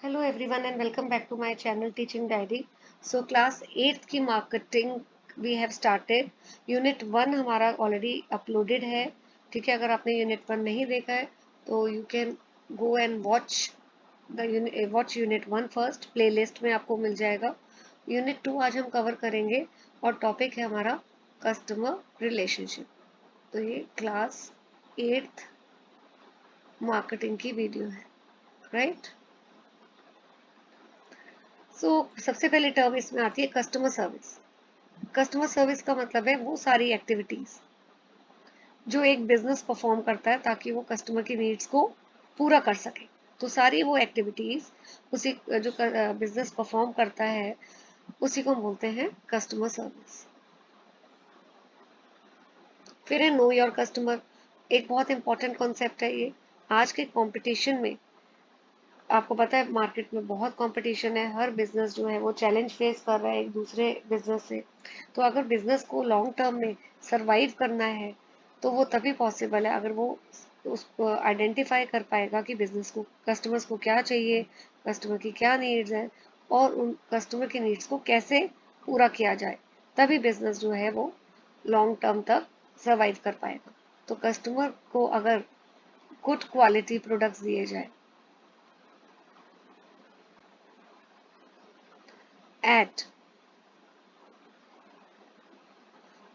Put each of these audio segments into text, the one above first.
Hello everyone and welcome back to my channel teaching diary. So class 8th की marketing we have started. Unit 1 हमारा already uploaded है। ठीक है, अगर आपने यूनिट 1 नहीं देखा है तो you can go and watch unit 1 first. Playlist में आपको मिल जाएगा। यूनिट 2 आज हम कवर करेंगे और टॉपिक है हमारा कस्टमर रिलेशनशिप। तो ये क्लास 8th मार्केटिंग की वीडियो है, राइट। सबसे पहले टर्म इसमें आती है कस्टमर सर्विस। कस्टमर सर्विस का मतलब है वो सारी एक्टिविटीज जो एक बिजनेस परफॉर्म करता है ताकि वो कस्टमर की नीड्स को पूरा कर सके। तो सारी वो एक्टिविटीज उसी जो बिजनेस परफॉर्म करता है उसी को हम बोलते हैं कस्टमर सर्विस। फिर है नो योर कस्टमर। एक बहुत इंपॉर्टेंट कॉन्सेप्ट है ये। आज के कंपटीशन में आपको पता है मार्केट में बहुत कंपटीशन है। हर बिजनेस जो है वो चैलेंज फेस कर रहा है एक दूसरे बिजनेस से। तो अगर बिजनेस को लॉन्ग टर्म में सरवाइव करना है तो वो तभी पॉसिबल है अगर वो उसको आइडेंटिफाई कर पाएगा कि बिजनेस को कस्टमर्स को क्या चाहिए, कस्टमर की क्या नीड्स है और उन कस्टमर की नीड्स को कैसे पूरा किया जाए। तभी बिजनेस जो है वो लॉन्ग टर्म तक सरवाइव कर पाएगा। तो कस्टमर को अगर गुड क्वालिटी प्रोडक्ट्स दिए जाए एट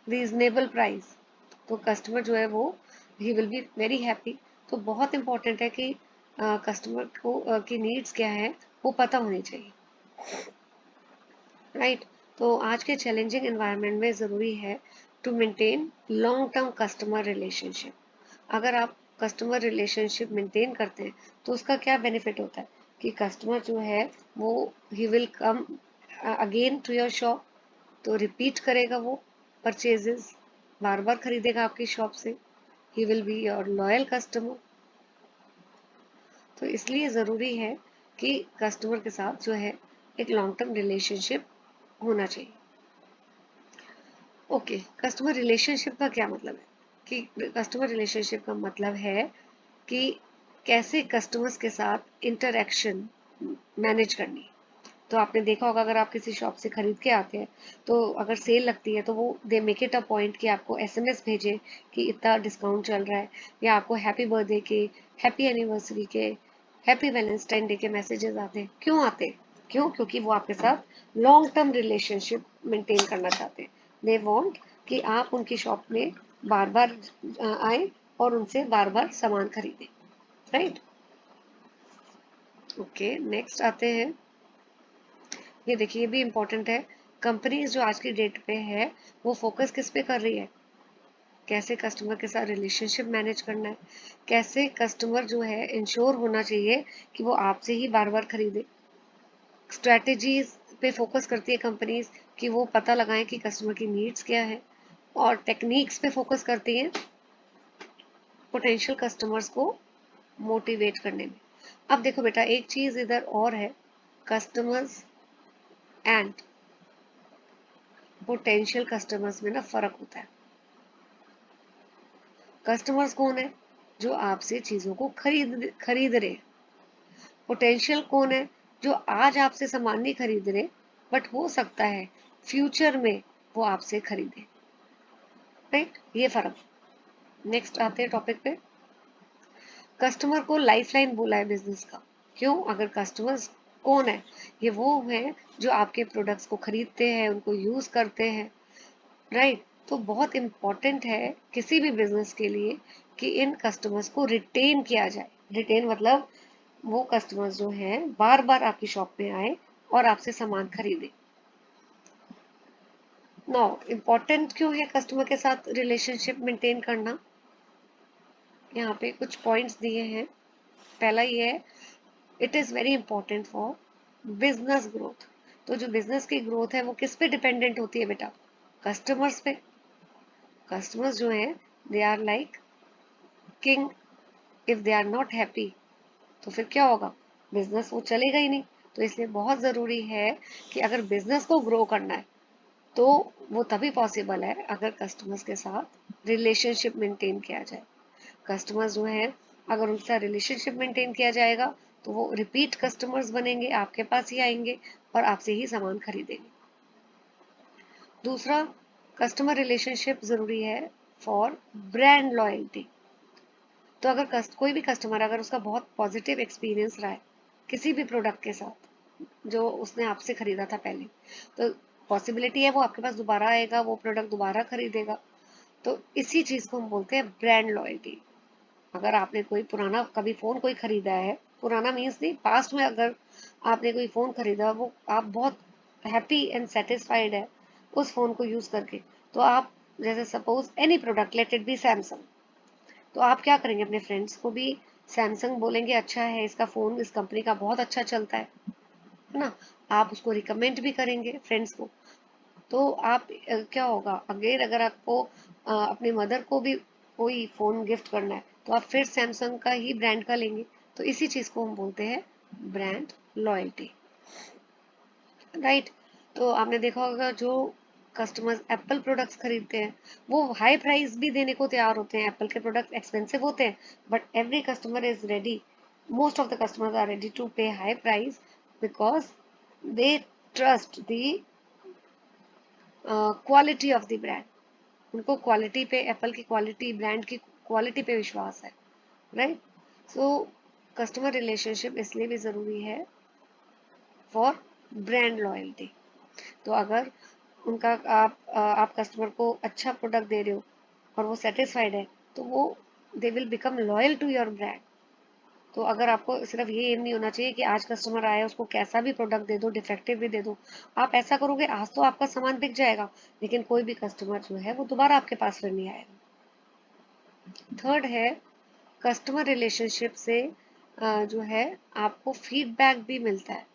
रीजनेबल प्राइस तो कस्टमर जो है वो he will be very happy. तो बहुत इंपॉर्टेंट है कि कस्टमर को की नीड्स क्या है वो पता होनी चाहिए, राइट। तो आज के चैलेंजिंग एनवायरनमेंट में ज़रूरी है to maintain long term customer relationship. अगर आप कस्टमर रिलेशनशिप मेंटेन करते हैं तो उसका क्या बेनिफिट होता है कि कस्टमर जो है वो he will come again to your shop. तो रिपीट करेगा वो परचेजेस, बार बार खरीदेगा आपकी शॉप से। He will be your loyal customer. तो इसलिए ज़रूरी है कि कस्टमर के साथ जो है एक लॉन्ग टर्म रिलेशनशिप होना चाहिए। ओके, कस्टमर रिलेशनशिप का क्या मतलब है कि कस्टमर रिलेशनशिप का मतलब है कि कैसे कस्टमर्स के साथ इंटरेक्शन मैनेज करनी है। तो आपने देखा होगा अगर आप किसी शॉप से खरीद के आते हैं तो अगर सेल लगती है तो वो they make it a point कि आपको एसएमएस भेजे कि इतना डिस्काउंट चल रहा है, या आपको हैप्पी बर्थडे के, हैप्पी एनिवर्सरी के, हैप्पी वैलेंटाइन डे के मैसेजेस आते हैं। क्यों आते हैं? क्यों? क्योंकि वो आपके साथ लॉन्ग टर्म रिलेशनशिप मेंटेन करना चाहते हैं। दे वांट कि आप उनकी शॉप में बार बार आए और उनसे बार बार सामान खरीदें, राइट। ओके, नेक्स्ट आते हैं। ये देखिए ये भी इम्पोर्टेंट है। कंपनीज जो आज की डेट पे है वो फोकस किस पे कर रही है? कैसे कस्टमर के साथ रिलेशनशिप मैनेज करना है, कैसे कस्टमर जो है इंश्योर होना चाहिए कि वो आपसे ही बार बार खरीदे। स्ट्रेटेजीज पे फोकस करती है कंपनीज कि वो पता लगाएं कि कस्टमर की नीड्स क्या है, और टेक्निक्स पे फोकस करती हैं पोटेंशियल कस्टमर्स को मोटिवेट करने में। अब देखो बेटा एक चीज इधर और है, कस्टमर्स एंड पोटेंशियल कस्टमर्स में ना फर्क होता है। कस्टमर्स कौन है? जो आपसे चीजों को खरीद रहे हैं। पोटेंशियल कौन है? जो आज आपसे सामान नहीं खरीद रहे बट हो सकता है फ्यूचर में वो आपसे खरीदे, राइट। ये फर्क। नेक्स्ट आते हैं टॉपिक पे। कस्टमर को लाइफलाइन बोला है बिजनेस का। क्यों? अगर कस्टमर्स कौन है? ये वो है जो आपके प्रोडक्ट्स को खरीदते हैं, उनको यूज करते हैं, राइट। तो बहुत इंपॉर्टेंट है किसी भी बिजनेस के लिए कि इन कस्टमर्स को रिटेन किया जाए। रिटेन मतलब वो कस्टमर्स जो हैं बार बार आपकी शॉप में आए और आपसे सामान खरीदे। नो, इम्पोर्टेंट क्यों है कस्टमर के साथ रिलेशनशिप मेंटेन करना? यहाँ पे कुछ पॉइंट्स दिए हैं। पहला ये है, it is very important for business growth. तो जो बिजनेस की ग्रोथ है वो किस पे डिपेंडेंट होती है बेटा? कस्टमर्स पे। कस्टमर्स जो है they are like king. If they are not happy तो फिर क्या होगा? बिजनेस वो चलेगा ही नहीं। तो इसलिए बहुत जरूरी है कि अगर बिजनेस को ग्रो करना है तो वो तभी पॉसिबल है अगर कस्टमर्स के साथ रिलेशनशिप मेंटेन किया जाए। कस्टमर्स जो है अगर उनका रिलेशनशिप मेंटेन किया जाएगा तो वो रिपीट कस्टमर्स बनेंगे, आपके पास ही आएंगे और आपसे ही सामान खरीदेंगे। दूसरा, कस्टमर रिलेशनशिप जरूरी है फॉर ब्रांड लॉयल्टी। तो अगर कोई भी कस्टमर, अगर उसका बहुत पॉजिटिव एक्सपीरियंस रहा है किसी भी प्रोडक्ट के साथ जो उसने आपसे खरीदा था पहले, तो पॉसिबिलिटी है वो आपके पास दोबारा आएगा, वो प्रोडक्ट दोबारा खरीदेगा। तो इसी चीज को हम बोलते हैं ब्रांड लॉयल्टी। अगर आपने कोई पुराना कभी फोन कोई खरीदा है, पुराना मीन्स नहीं, पास्ट में अगर आपने कोई फोन खरीदा, वो आप बहुत हैप्पी एंड सेटिस्फाइड है उस फोन को यूज करके, तो आप, जैसे suppose any product, let it be Samsung, तो आप क्या करेंगे, अपने फ्रेंड्स को भी सैमसंग बोलेंगे, अच्छा है इसका फोन, इस कंपनी का बहुत अच्छा चलता है ना। आप उसको रिकमेंड भी करेंगे फ्रेंड्स को। तो आप क्या होगा, अगेन अगर आपको अपने मदर को भी कोई फोन गिफ्ट करना है तो आप फिर सैमसंग का ही ब्रांड का लेंगे। तो इसी चीज को हम बोलते हैं ब्रांड लॉयल्टी, राइट। तो आपने देखा होगा जो कस्टमर्स एप्पल प्रोडक्ट्स खरीदते हैं वो हाई प्राइस भी देने को तैयार होते हैं। एप्पल के प्रोडक्ट एक्सपेंसिव होते हैं, but every customer is ready, most of the customers are ready to pay high price because they trust the quality of the brand. उनको क्वालिटी पे, एप्पल की क्वालिटी, ब्रांड की क्वालिटी पे विश्वास है, राइट। सो कस्टमर रिलेशनशिप इसलिए भी जरूरी है फॉर ब्रांड लॉयल्टी। तो अगर उनका आप कस्टमर को अच्छा प्रोडक्ट दे रहे हो और वो सेटिस्फाइड है, तो वो they will become loyal to your brand. तो अगर आपको सिर्फ ये एम नहीं होना चाहिए कि आज कस्टमर आया उसको कैसा भी प्रोडक्ट दे दो, डिफेक्टिव भी दे दो, आप ऐसा करोगे आज तो आपका सामान बिक जाएगा, लेकिन कोई भी कस्टमर जो है वो दोबारा आपके पास फिर नहीं आएगा। थर्ड है, कस्टमर रिलेशनशिप से जो है आपको फीडबैक भी मिलता है।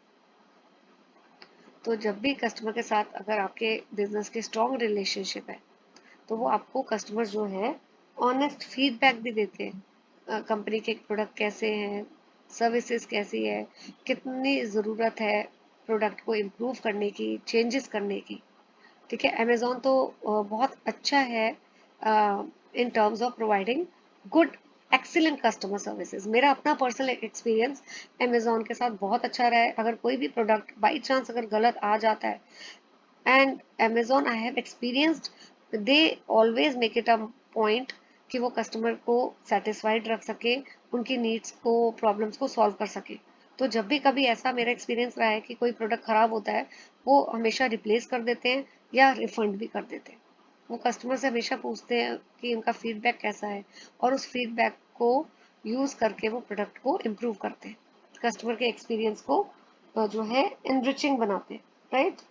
तो जब भी कस्टमर के साथ अगर आपके बिजनेस के स्ट्रॉन्ग रिलेशनशिप है तो वो आपको कस्टमर जो है ऑनेस्ट फीडबैक भी देते हैं, कंपनी के प्रोडक्ट कैसे हैं, सर्विसेज कैसी है, कितनी ज़रूरत है प्रोडक्ट को इम्प्रूव करने की, चेंजेस करने की। ठीक है, अमेजोन तो बहुत अच्छा है in terms of providing good excellent customer services. मेरा अपना पर्सनल एक्सपीरियंस अमेजोन के साथ बहुत अच्छा रहा है। अगर कोई भी प्रोडक्ट बाई चांस अगर गलत आ जाता है, and Amazon I have experienced, they always make it a point कि वो कस्टमर को सेटिस्फाइड रख सके, उनकी नीड्स को, प्रॉब्लम्स को सॉल्व कर सके। तो जब भी कभी ऐसा मेरा एक्सपीरियंस रहा है कि कोई प्रोडक्ट खराब होता है, वो हमेशा रिप्लेस कर देते हैं या रिफंड भी कर देते हैं। वो कस्टमर से हमेशा पूछते हैं कि उनका फीडबैक कैसा है, और उस फीडबैक को यूज करके वो प्रोडक्ट को इम्प्रूव करते हैं, कस्टमर के एक्सपीरियंस को जो है एनरिचिंग बनाते हैं, राइट।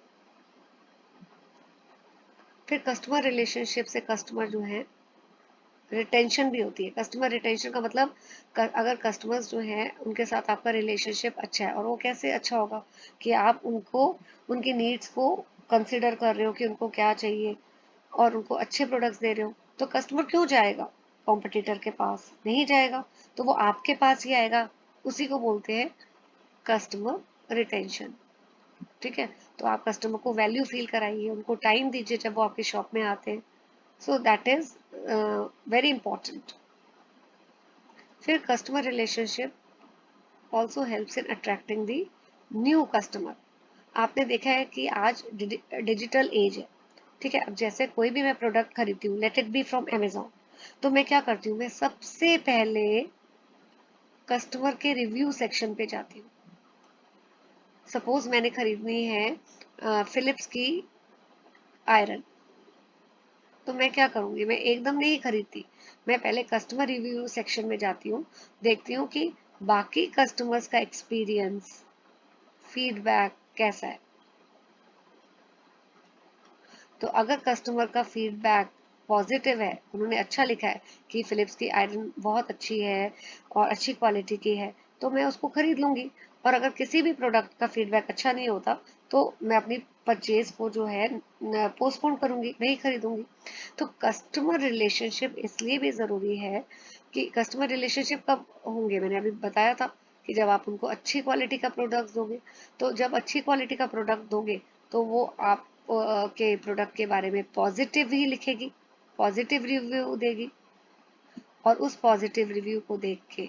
फिर कस्टमर रिलेशनशिप से कस्टमर जो है रिटेंशन भी होती है। कस्टमर रिटेंशन का मतलब, अगर कस्टमर्स जो हैं उनके साथ आपका रिलेशनशिप अच्छा है, और वो कैसे अच्छा होगा कि आप उनको, उनकी नीड्स को कंसिडर कर रहे हो कि उनको क्या चाहिए और उनको अच्छे प्रोडक्ट्स दे रहे हो, तो कस्टमर क्यों जाएगा कॉम्पिटिटर के पास, नहीं जाएगा, तो वो आपके पास ही आएगा। उसी को बोलते हैं कस्टमर रिटेंशन। ठीक है, तो आप कस्टमर को वैल्यू फील कराइए, उनको टाइम दीजिए जब वो आपकी शॉप में आते हैं। So that is very important. फिर customer relationship also helps in attracting the new customer. आपने देखा है कि आज डिजिटल एज है। ठीक है, अब जैसे कोई भी मैं प्रोडक्ट खरीदती हूँ, let it be from Amazon, तो मैं क्या करती हूँ, मैं सबसे पहले कस्टमर के रिव्यू सेक्शन पे जाती हूँ। सपोज मैंने खरीदनी है फिलिप्स की आयरन, तो मैं क्या करूंगी, मैं एकदम नहीं खरीदती, मैं पहले कस्टमर रिव्यू सेक्शन में जाती हूँ, देखती हूँ कि बाकी कस्टमर्स का एक्सपीरियंस, फीडबैक कैसा है। तो अगर कस्टमर का फीडबैक पॉजिटिव है, उन्होंने अच्छा लिखा है कि फिलिप्स की आयरन बहुत अच्छी है और अच्छी क्वालिटी की है, तो मैं उसको खरीद लूंगी। और अगर किसी भी प्रोडक्ट का फीडबैक अच्छा नहीं होता तो मैं अपनी परचेज को जो है पोस्टपोन करूंगी, नहीं खरीदूंगी। तो कस्टमर रिलेशनशिप इसलिए भी जरूरी है कि कस्टमर रिलेशनशिप कब होंगे, मैंने अभी बताया था कि जब आप उनको अच्छी क्वालिटी का प्रोडक्ट दोगे। तो जब अच्छी क्वालिटी का प्रोडक्ट दोगे तो वो आप के प्रोडक्ट के बारे में पॉजिटिव ही लिखेगी, पॉजिटिव रिव्यू देगी। और उस पॉजिटिव रिव्यू को देख के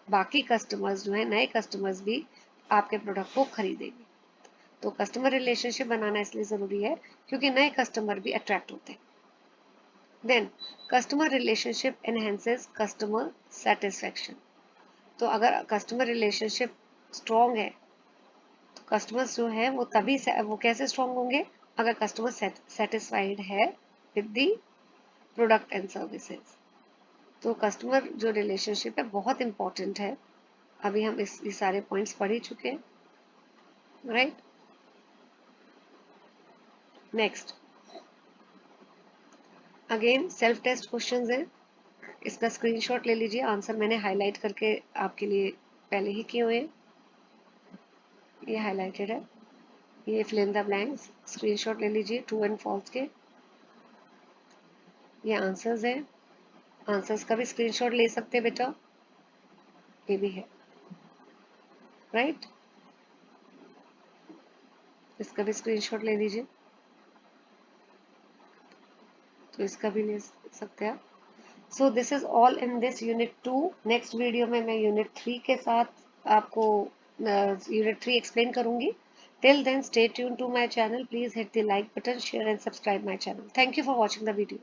बाकी कस्टमर्स जो है, नए कस्टमर्स भी आपके प्रोडक्ट को खरीदेंगे। तो कस्टमर रिलेशनशिप बनाना इसलिए ज़रूरी है क्योंकि नए कस्टमर भी अट्रैक्ट होते हैं। Then customer relationship enhances customer satisfaction. तो अगर कस्टमर रिलेशनशिप स्ट्रॉन्ग है तो कस्टमर्स जो है वो कैसे स्ट्रॉन्ग होंगे, अगर कस्टमर सेटिस्फाइड है with the product and services. तो कस्टमर जो रिलेशनशिप है बहुत इंपॉर्टेंट है। अभी हम ये सारे पॉइंट्स पढ़ ही चुके हैं, right. Next again self test questions हैं, इसका स्क्रीनशॉट ले लीजिए। आंसर मैंने हाईलाइट करके आपके लिए पहले ही किए हुए हैं, ये हाईलाइटेड है। ये fill in the blanks screenshot ले लीजिए ट्रू एंड फॉल्स के। ये आंसर्स है, आंसर्स का भी स्क्रीनशॉट ले सकते हैं बेटा, ये भी है, राइट। इसका भी स्क्रीनशॉट ले लीजिए, तो इसका भी ले सकते हैं आप। So this is all in this unit 2। Next video में मैं यूनिट 3 के साथ आपको यूनिट 3 एक्सप्लेन करूंगी। Till then stay tune to my channel, please hit the like button, share and subscribe my channel. Thank you for watching the video.